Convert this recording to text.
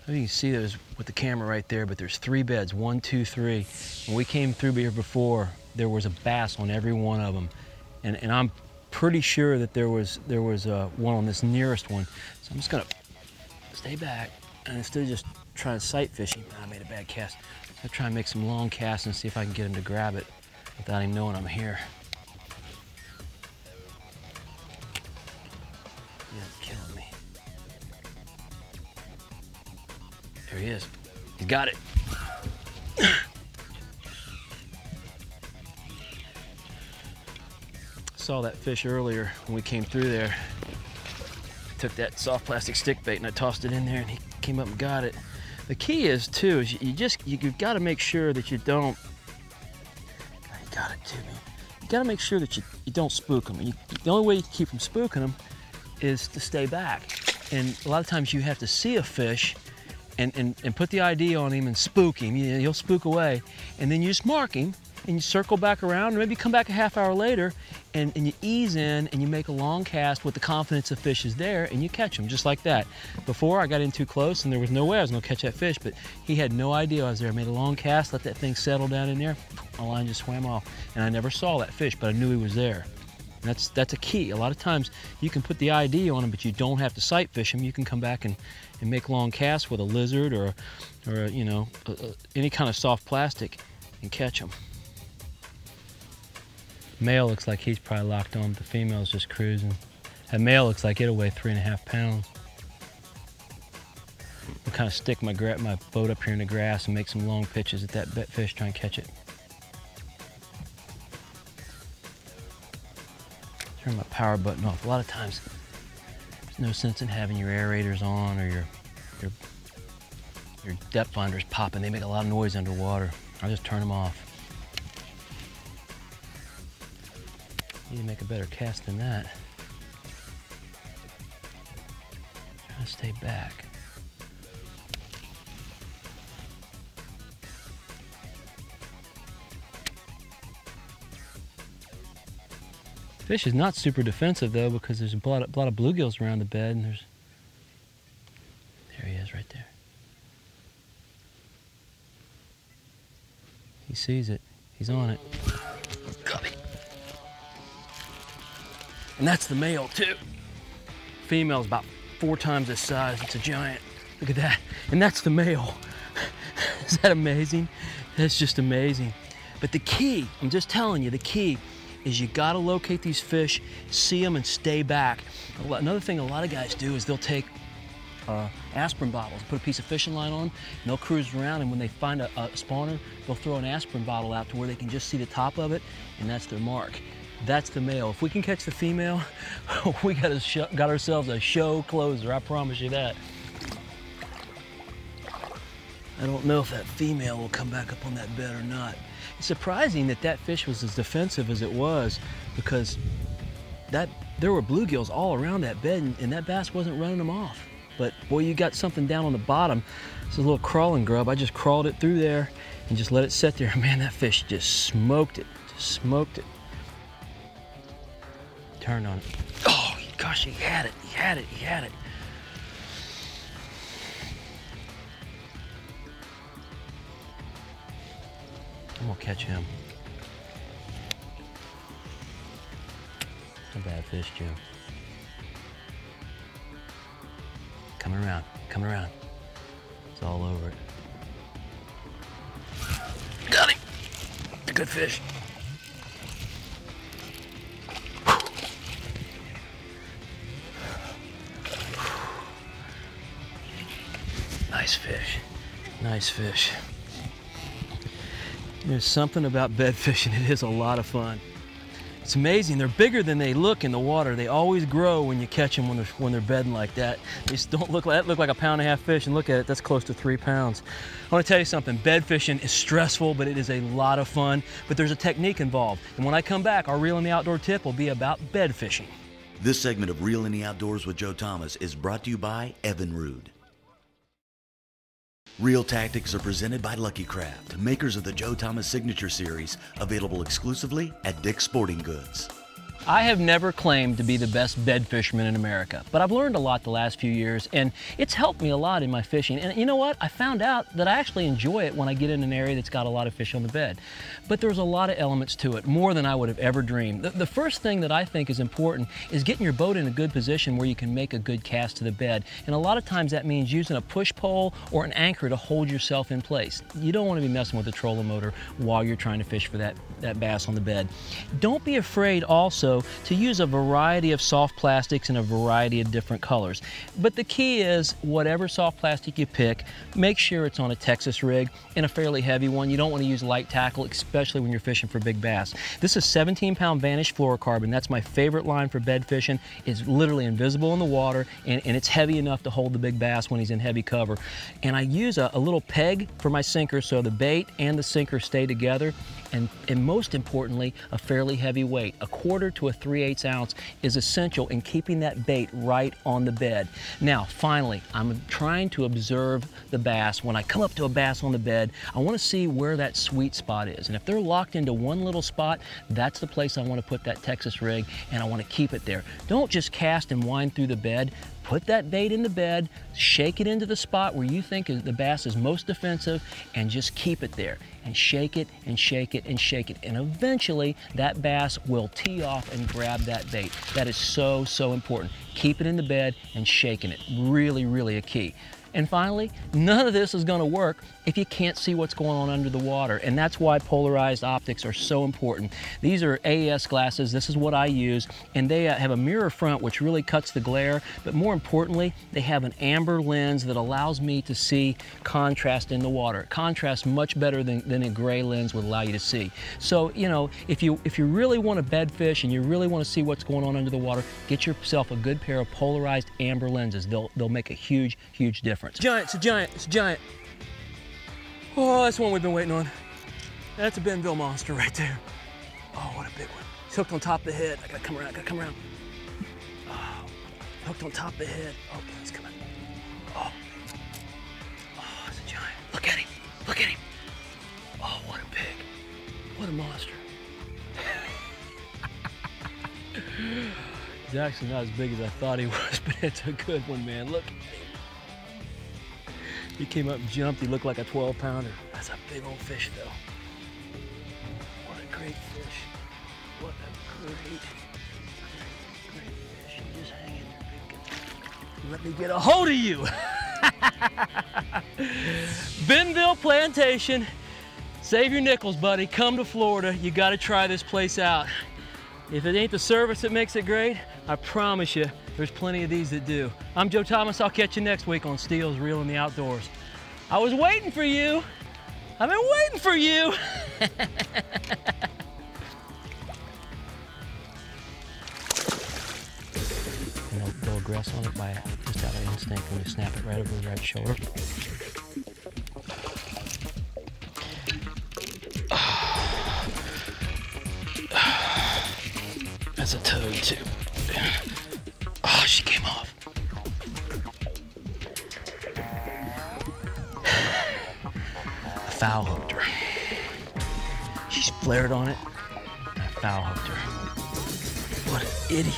You can see those with the camera right there, but there's 3 beds, 1, 2, 3. When we came through here before, there was a bass on every one of them. And I'm pretty sure that there was one on this nearest one. So I'm just gonna stay back, and instead of just trying to sight fish him, I made a bad cast. I'll try and make some long casts and see if I can get him to grab it without him knowing I'm here. He's killing me. There he is. He's got it. Saw that fish earlier when we came through there. Took that soft plastic stick bait and I tossed it in there and he came up and got it. The key is too, is you've got to make sure that you don't, he got it to me. You got to make sure that you don't spook them. The only way you can keep from spooking them is to stay back. And a lot of times you have to see a fish and put the ID on him and spook him. He'll spook away. And then you just mark him and you circle back around, and maybe come back a half hour later and you ease in and you make a long cast with the confidence the fish is there and you catch him just like that. Before I got in too close and there was no way I was gonna catch that fish, but he had no idea I was there. I made a long cast, let that thing settle down in there, my line just swam off. And I never saw that fish, but I knew he was there. And that's a key. A lot of times you can put the ID on him, but you don't have to sight fish him. You can come back and make long casts with a lizard or you know, any kind of soft plastic and catch them. Male looks like he's probably locked on, but the female's just cruising. That male looks like it'll weigh 3.5 pounds. I'll kind of stick my boat up here in the grass and make some long pitches at that fish, try and catch it. Turn my power button off. A lot of times, there's no sense in having your aerators on or your depth finders popping. They make a lot of noise underwater. I'll just turn them off. Need to make a better cast than that. Try to stay back. Fish is not super defensive though, because there's a lot of bluegills around the bed, and there he is right there. He sees it. He's on it. Got it. And that's the male too. Female's about 4 times this size. It's a giant. Look at that. And that's the male. Is that amazing? That's just amazing. But the key, I'm just telling you, the key is you gotta locate these fish, see them, and stay back. Another thing a lot of guys do is they'll take aspirin bottles, put a piece of fishing line on, and they'll cruise around, and when they find a spawner, they'll throw an aspirin bottle out to where they can just see the top of it, and that's their mark. That's the male. If we can catch the female, we got ourselves a show closer, I promise you that. I don't know if that female will come back up on that bed or not. It's surprising that that fish was as defensive as it was, because there were bluegills all around that bed, and that bass wasn't running them off. But boy, you got something down on the bottom. It's a little crawling grub. I just crawled it through there and just let it sit there. Man, that fish just smoked it, just smoked it. Turned on it. Oh, gosh, he had it, he had it, he had it. I'm gonna catch him. It's a bad fish, Jim. Coming around, coming around. It's all over it. Got him! It's a good fish. Nice fish, nice fish. There's something about bed fishing, it is a lot of fun. It's amazing, they're bigger than they look in the water. They always grow when you catch them when they're bedding like that. They just don't look like, that look like a 1.5 pound fish, and look at it, that's close to 3 pounds. I wanna tell you something, bed fishing is stressful, but it is a lot of fun, but there's a technique involved. And when I come back, our Reel in the Outdoor tip will be about bed fishing. This segment of Reel in the Outdoors with Joe Thomas is brought to you by Evinrude. Reel tactics are presented by Lucky Craft, makers of the Joe Thomas Signature Series, available exclusively at Dick's Sporting Goods. I have never claimed to be the best bed fisherman in America, but I've learned a lot the last few years, and it's helped me a lot in my fishing. And you know what? I found out that I actually enjoy it when I get in an area that's got a lot of fish on the bed. But there's a lot of elements to it, more than I would have ever dreamed. The first thing that I think is important is getting your boat in a good position where you can make a good cast to the bed. And a lot of times that means using a push pole or an anchor to hold yourself in place. You don't want to be messing with the trolling motor while you're trying to fish for that bass on the bed. Don't be afraid also to use a variety of soft plastics in a variety of different colors. But the key is, whatever soft plastic you pick, make sure it's on a Texas rig and a fairly heavy one. You don't want to use light tackle, especially when you're fishing for big bass. This is 17-pound Vanish fluorocarbon. That's my favorite line for bed fishing. It's literally invisible in the water, and it's heavy enough to hold the big bass when he's in heavy cover. And I use a little peg for my sinker so the bait and the sinker stay together. And most importantly, a fairly heavy weight. 1/4 to 3/8 ounce is essential in keeping that bait right on the bed. Now, finally, I'm trying to observe the bass. When I come up to a bass on the bed, I want to see where that sweet spot is. And if they're locked into one little spot, that's the place I want to put that Texas rig, and I want to keep it there. Don't just cast and wind through the bed. Put that bait in the bed, shake it into the spot where you think the bass is most defensive, and just keep it there. And shake it and shake it and shake it. And eventually that bass will tee off and grab that bait. That is so, so important. Keep it in the bed and shaking it. Really, really a key. And finally, none of this is going to work if you can't see what's going on under the water. And that's why polarized optics are so important. These are AES glasses. This is what I use. And they have a mirror front which really cuts the glare. But more importantly, they have an amber lens that allows me to see contrast in the water. Contrast much better than a gray lens would allow you to see. So, you know, if you really want to bed fish and you really want to see what's going on under the water, get yourself a good pair of polarized amber lenses. They'll make a huge, huge difference. Giant, it's a giant, it's a giant. Oh, that's one we've been waiting on. That's a Beinville monster right there. Oh, what a big one. He's hooked on top of the head. I gotta come around, gotta come around. Oh, hooked on top of the head. Oh, he's coming. Oh, it's a giant. Look at him, look at him. Oh, what a pig. What a monster. He's actually not as big as I thought he was, but it's a good one, man. Look at him. He came up and jumped. He looked like a 12-pounder. That's a big old fish, though. What a great fish. What a great fish. You just hang in there, big guy. Let me get a hold of you. Beinville Plantation. Save your nickels, buddy. Come to Florida. You got to try this place out. If it ain't the service that makes it great, I promise you, there's plenty of these that do. I'm Joe Thomas. I'll catch you next week on Stihl's Reel in the Outdoors. I was waiting for you. I've been waiting for you. And they'll aggress on it by just out of instinct when you snap it right over the right shoulder. That's a toad too. Oh, she came off. I foul hooked her. She's flared on it, and I foul hooked her. What an idiot.